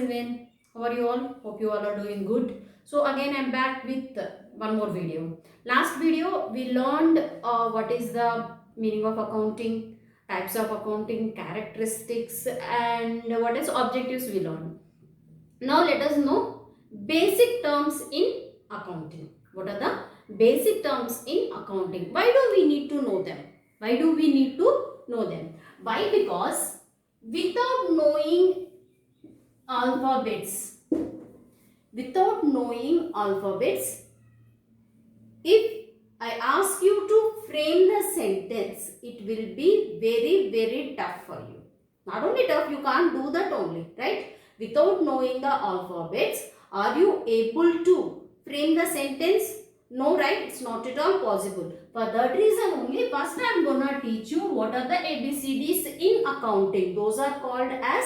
everyone. How are you all? Hope you all are doing good. So again I'm back with one more video. Last video we learned what is the meaning of accounting, types of accounting, characteristics, and what is objectives we learned. Now let us know basic terms in accounting. What are the basic terms in accounting? Why do we need to know them? Why do we need to know them? Why? Because without knowing alphabets, if I ask you to frame the sentence, it will be very, very tough for you. Not only tough, you can't do that only, right? Without knowing the alphabets, are you able to frame the sentence? No, right? It's not at all possible. For that reason only, first I am gonna teach you what are the ABCDs in accounting. Those are called as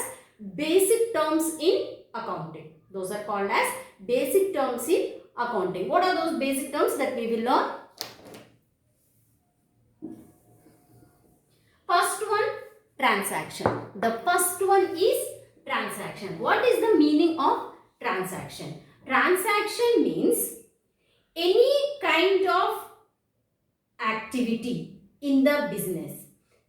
basic terms in accounting. Those are called as basic terms in accounting. What are those basic terms that we will learn? First one, transaction. The first one is transaction. What is the meaning of transaction? Transaction means any kind of activity in the business.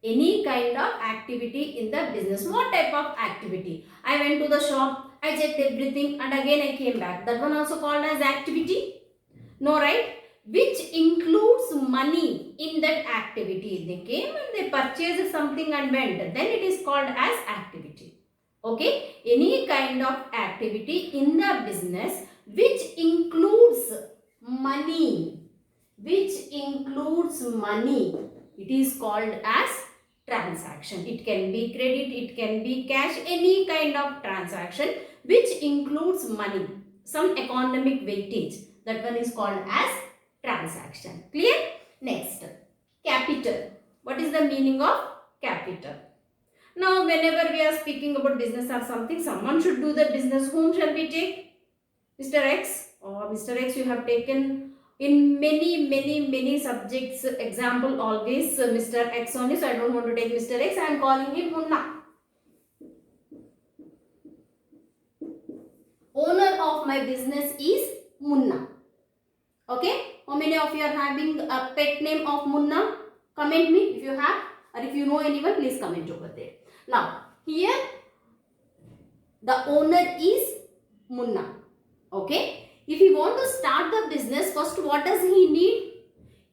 Any kind of activity in the business. What type of activity? I went to the shop, I checked everything and again I came back. That one also called as activity? No, right? Which includes money in that activity. They came and they purchased something and went. Then it is called as activity. Okay? Any kind of activity in the business which includes money. Which includes money. It is called as transaction. It can be credit, it can be cash, any kind of transaction which includes money, some economic weightage. That one is called as transaction. Clear? Next, capital. What is the meaning of capital? Now, whenever we are speaking about business or something, someone should do the business. Whom shall we take? Mr. X. Or Mr. X you have taken in many subjects. Example always Mr. X only. So I don't want to take Mr. X. I am calling him Munna. Owner of my business is Munna. Okay? How many of you are having a pet name of Munna? Comment me if you have, or if you know anyone, please comment over there. Now, here the owner is Munna. Okay? If he want to start the business, first what does he need?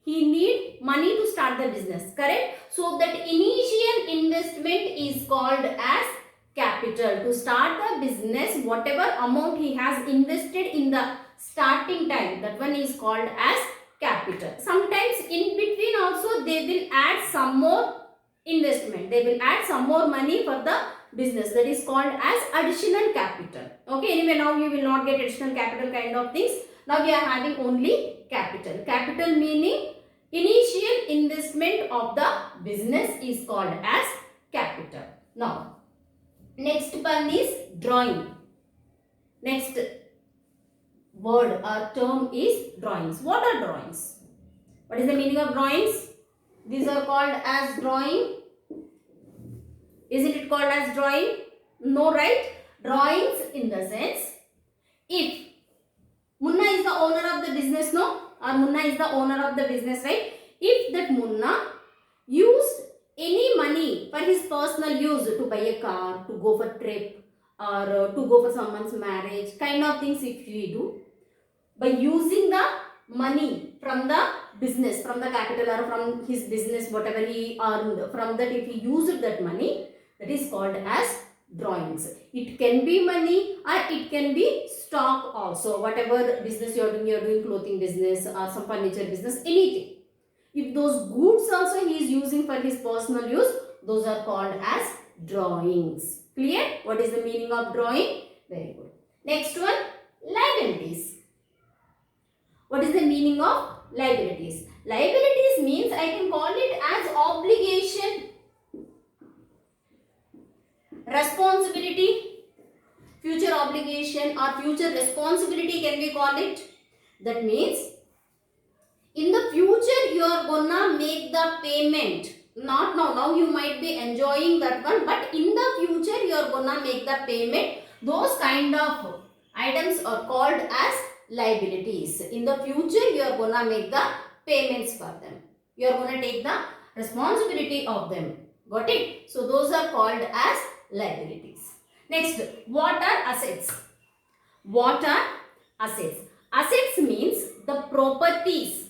He need money to start the business, correct? So that initial investment is called as capital. To start the business, whatever amount he has invested in the starting time, that one is called as capital. Sometimes in between also they will add some more investment. They will add some more money for the business. That is called as additional capital. Okay, anyway now you will not get additional capital kind of things. Now we are having only capital. Capital meaning initial investment of the business is called as capital. Now next one is drawing. Next word or term is drawings. What are drawings? What is the meaning of drawings? These are called as drawing. Isn't it called as drawing? No, right? Drawings in the sense, if Munna is the owner of the business, no? Or Munna is the owner of the business, right? If that Munna used any money for his personal use, to buy a car, to go for trip, or to go for someone's marriage, kind of things if we do, by using the money from the business, from the capital or from his business, whatever he earned, from that if he used that money, that is called as drawings. It can be money or it can be stock also. Whatever business you are doing clothing business or some furniture business, anything. If those goods also he is using for his personal use, those are called as drawings. Clear? What is the meaning of drawing? Very good. Next one, liabilities. What is the meaning of liabilities? Liabilities means I can call it as obligation, responsibility, future obligation or future responsibility can we call it. That means in the future you are gonna make the payment. Not now. Now you might be enjoying that one, but in the future you are gonna make the payment Those kind of items are called as liabilities. In the future, you are gonna make the payments for them. You are gonna take the responsibility of them. Got it? So those are called as liabilities. Next, what are assets? What are assets? Assets means the properties.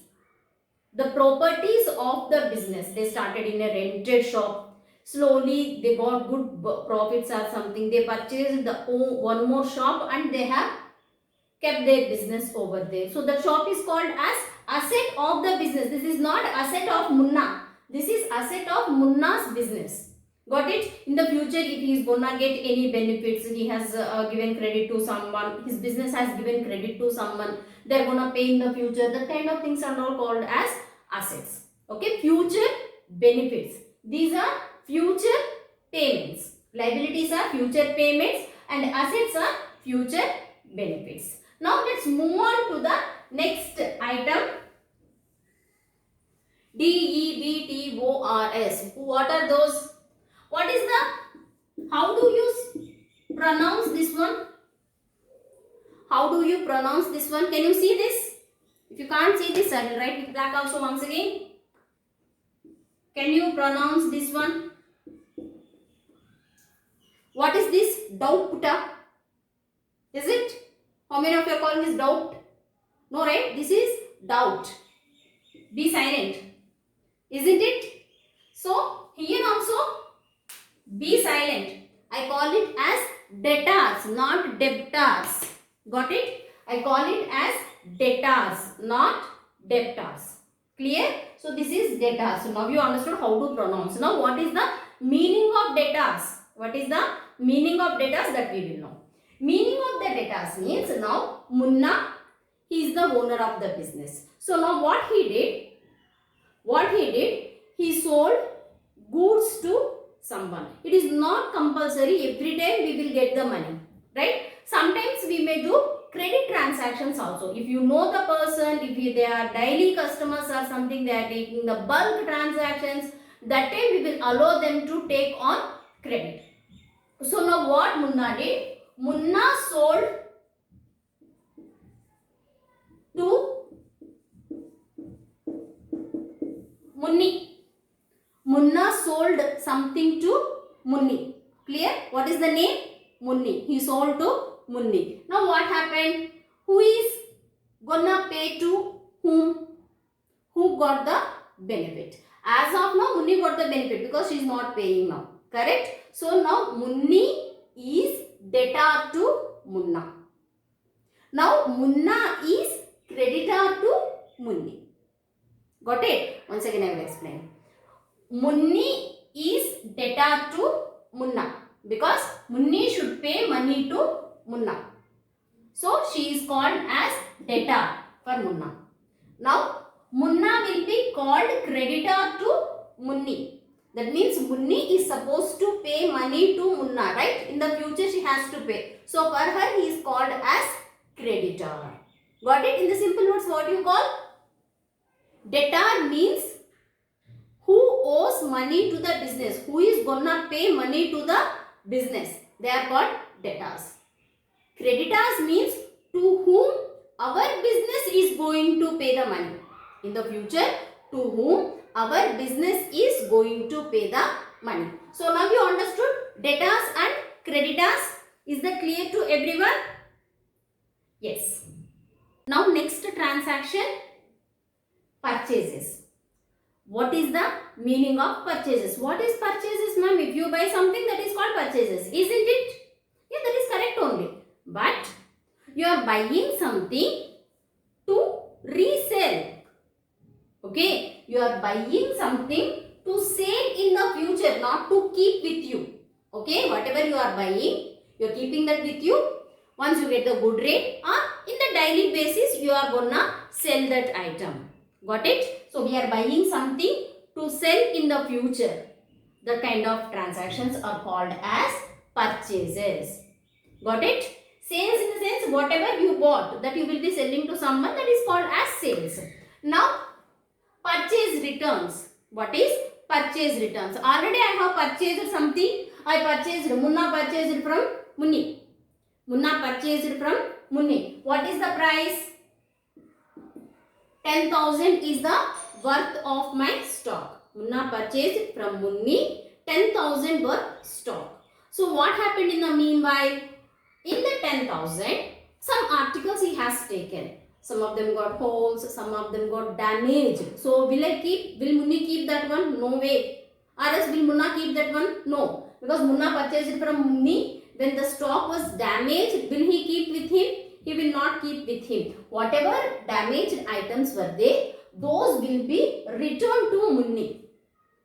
The properties of the business. They started in a rented shop. Slowly they got good profits or something. They purchased one more shop and they have kept their business over there. So the shop is called as asset of the business. This is not asset of Munna. This is asset of Munna's business. Got it? In the future, if he is gonna get any benefits, he has given credit to someone, his business has given credit to someone, they're gonna pay in the future. That kind of things are all called as assets. Okay, future benefits. These are future payments. Liabilities are future payments and assets are future benefits. Now let's move on to the next item. Debtors. What are those? What is the, how do you pronounce this one? How do you pronounce this one? Can you see this? If you can't see this, I will write with black also once again. Can you pronounce this one? What is this? Doubt. Is it? How many of you are calling this doubt? No, right? This is doubt. Be silent. Isn't it? So, here also, be silent. I call it as debtors, not debtors. Got it? I call it as debtors, not debtors. Clear? So, this is debtors. So, now you understood how to pronounce. Now, what is the meaning of debtors? What is the meaning of debtors? That we will know. Meaning of the debtors means now Munna, he is the owner of the business. So, now what he did? He sold goods to someone. It is not compulsory every time we will get the money, right? Sometimes we may do credit transactions also. If you know the person, if they are daily customers or something, they are taking the bulk transactions, that time we will allow them to take on credit. So now what Munna did? Munna sold to Munni. Munna sold something to Munni. Clear? What is the name? Munni. He sold to Munni. Now what happened? Who is gonna pay to whom? Who got the benefit? As of now, Munni got the benefit because she is not paying now. Correct? So now Munni is debtor to Munna. Now Munna is creditor to Munni. Got it? Once again I will explain. Munni is debtor to Munna because Munni should pay money to Munna. So she is called as debtor for Munna. Now Munna will be called creditor to Munni. That means Munni is supposed to pay money to Munna, right? In the future she has to pay. So for her he is called as creditor. Got it? In the simple words, what you call? Debtor means who owes money to the business. Who is gonna pay money to the business. They are called debtors. Creditors means to whom our business is going to pay the money. In the future, to whom our business is going to pay the money. So now you understood debtors and creditors. Is that clear to everyone? Yes. Now next transaction, purchases. What is the meaning of purchases? What is purchases, ma'am? If you buy something, that is called purchases. Isn't it? Yeah, that is correct only. But you are buying something to resell. Okay, you are buying something to sell in the future, not to keep with you. Okay, whatever you are buying, you are keeping that with you. Once you get the good rate, or in the daily basis, you are gonna sell that item. Got it? So we are buying something to sell in the future. The kind of transactions are called as purchases. Got it? Sales in the sense whatever you bought that you will be selling to someone, that is called as sales. Now purchase returns. What is purchase returns? Already I have purchased something. I purchased, Munna purchased from Munni. Munna purchased from Munni. What is the price? 10,000 is the worth of my stock. Munna purchased from Munni 10,000 worth stock. So what happened in the meanwhile? In the 10,000, some articles he has taken. Some of them got holes, some of them got damaged. So will Munni keep that one? No way. Or else will Munna keep that one? No. Because Munna purchased it from Munni. When the stock was damaged, will he keep with him? He will not keep with him. Whatever damaged items were there, those will be returned to Munni.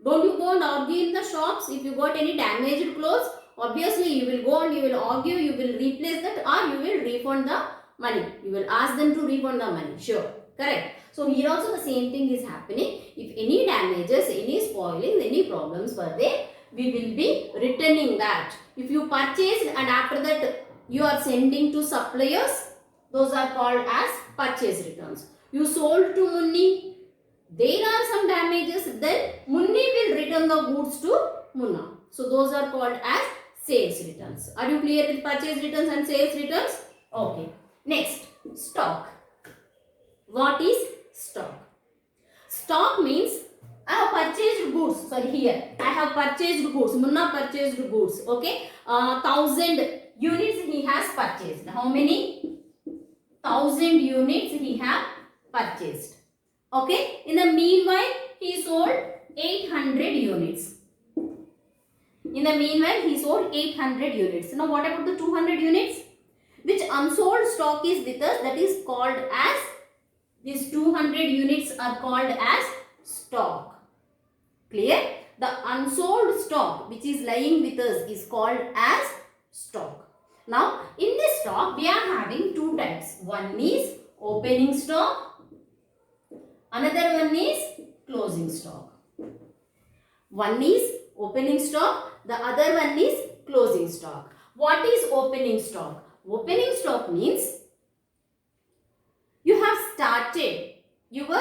Don't you go and argue in the shops. If you got any damaged clothes, obviously you will go and you will argue, you will replace that, or you will refund the money. You will ask them to refund the money. Sure. Correct. So here also the same thing is happening. If any damages, any spoilings, any problems were there, we will be returning that. If you purchased and after that you are sending to suppliers, those are called as purchase returns. You sold to Munni, there are some damages, then Munni will return the goods to Munna. So those are called as sales returns. Are you clear with purchase returns and sales returns? Okay. Next, stock. What is stock? Stock means I have purchased goods. Sorry, here I have purchased goods. Munna purchased goods. Okay, 1,000 units he has purchased. How many? 1,000 units he have purchased. Okay. In the meanwhile, he sold 800 units. In the meanwhile, he sold 800 units. Now, what about the 200 units? Which unsold stock is with us? That is called as, these 200 units are called as stock. Clear? The unsold stock which is lying with us is called as stock. Now, in this stock, we are having two types. One is opening stock. Another one is closing stock. One is opening stock. The other one is closing stock. What is opening stock? Opening stock means you have started your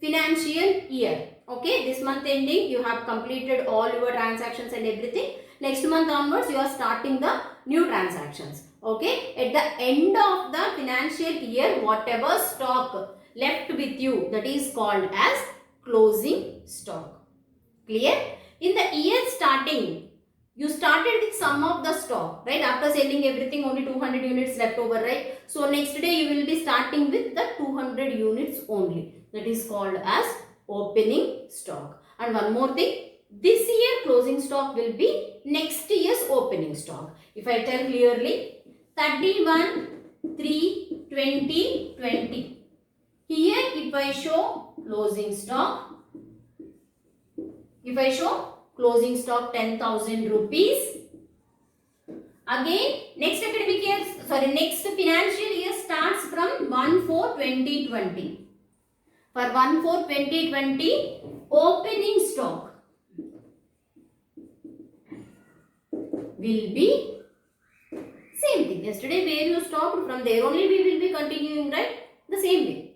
financial year. Okay, this month ending you have completed all your transactions and everything. Next month onwards you are starting the new transactions. Okay, at the end of the financial year, whatever stock left with you, that is called as closing stock. Clear? In the year starting, you started with some of the stock, right? After selling everything, only 200 units left over, right? So next day you will be starting with the 200 units only. That is called as opening stock. And one more thing, this year closing stock will be next year's opening stock. If I tell clearly, 31/3/2020. Here if I show closing stock, if I show closing stock 10,000 rupees. Again, next academic year, next financial year starts from 1/4/2020. For 1/4/2020, opening stock will be same thing. Yesterday where you stopped, from there only we will be continuing, right? The same way.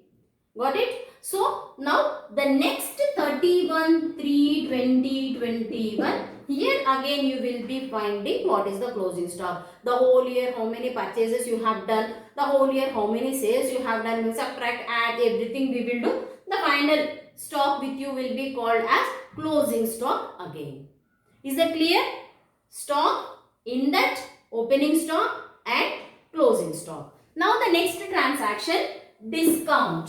Got it? So now the next 31/3/2021, here again you will be finding what is the closing stock. The whole year how many purchases you have done, the whole year how many sales you have done, we'll subtract, add, everything we will do. The final stock with you will be called as closing stock again. Is that clear? Stock, index, opening stock and closing stock. Now the next transaction, discount.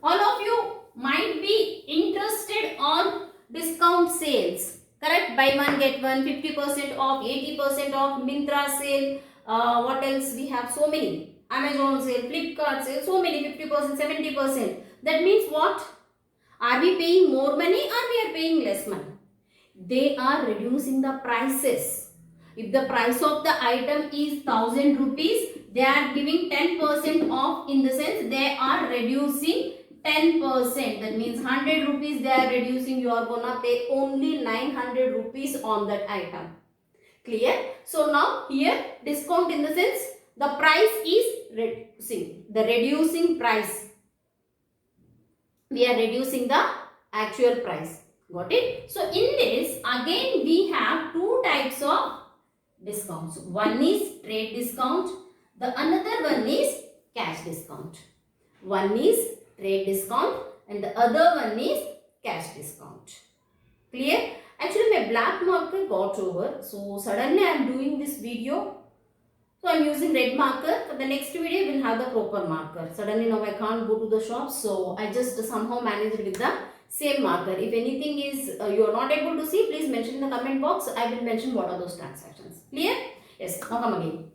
All of you might be interested on discount sales. Correct? Buy one get one, 50% off, 80% off, Myntra sale. What else? We have so many. Amazon sale, Flipkart sale, so many, 50%, 70%. That means what? Are we paying more money or we are paying less money? They are reducing the prices. If the price of the item is 1,000 rupees, they are giving 10% off, in the sense they are reducing 10%. That means 100 rupees they are reducing. You are gonna pay only 900 rupees on that item. Clear? So now here discount, in the sense the price is reducing. The reducing price. We are reducing the actual price. Got it? So in this again we have two types of discounts. One is trade discount. The another one is cash discount. One is trade discount and the other one is cash discount. Clear? Actually my black marker got over. So suddenly I am doing this video. So I am using red marker. For the next video we will have the proper marker. Suddenly now I can't go to the shop. So I just somehow managed with the same marker. If anything is you are not able to see, please mention in the comment box. I will mention what are those transactions. Clear? Yes. Now come again.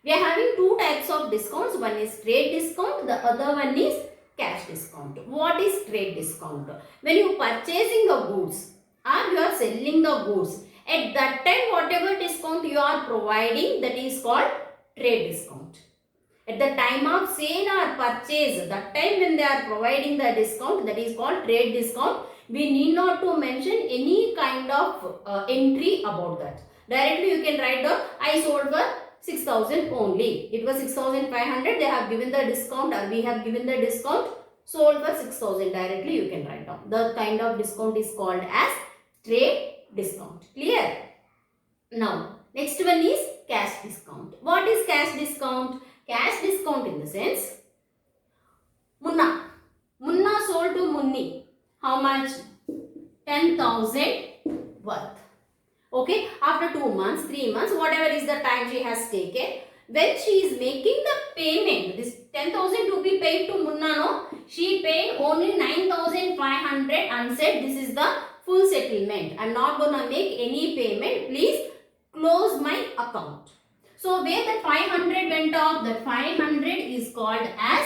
We are having two types of discounts. One is trade discount. The other one is cash discount. What is trade discount? When you purchasing the goods or you are selling the goods, at that time whatever discount you are providing, that is called trade discount. At the time of sale or purchase, that time when they are providing the discount, that is called trade discount. We need not to mention any kind of entry about that. Directly you can write down, I sold for 6,000 only. It was 6,500. They have given the discount or we have given the discount. Sold for 6,000. Directly you can write down. The kind of discount is called as trade discount. Clear? Now, next one is cash discount. What is cash discount? Cash discount in the sense, Munna sold to Munni. How much? 10,000 worth. Okay, after 2 months, 3 months, whatever is the time she has taken, when she is making the payment, this 10,000 to be paid to Munna, no, she paid only 9,500 and said this is the full settlement. I am not gonna make any payment. Please close my account. So where the 500 went off, that 500 is called as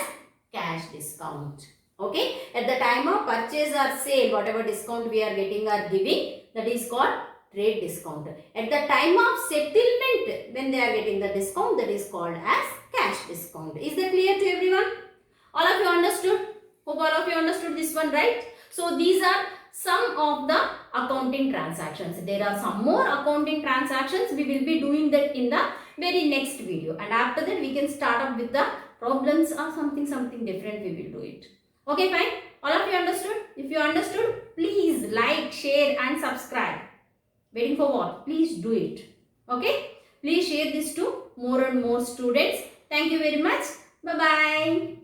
cash discount. Okay, at the time of purchase or sale, whatever discount we are getting or giving, that is called trade discount. At the time of settlement, when they are getting the discount, that is called as cash discount. Is that clear to everyone? All of you understood? Hope all of you understood this one, right? So these are some of the accounting transactions. There are some more accounting transactions. We will be doing that in the very next video. And after that, we can start up with the problems or something different. We will do it. Okay, fine. All of you understood? If you understood, please like, share and subscribe. Waiting for what? Please do it. Okay? Please share this to more and more students. Thank you very much. Bye-bye.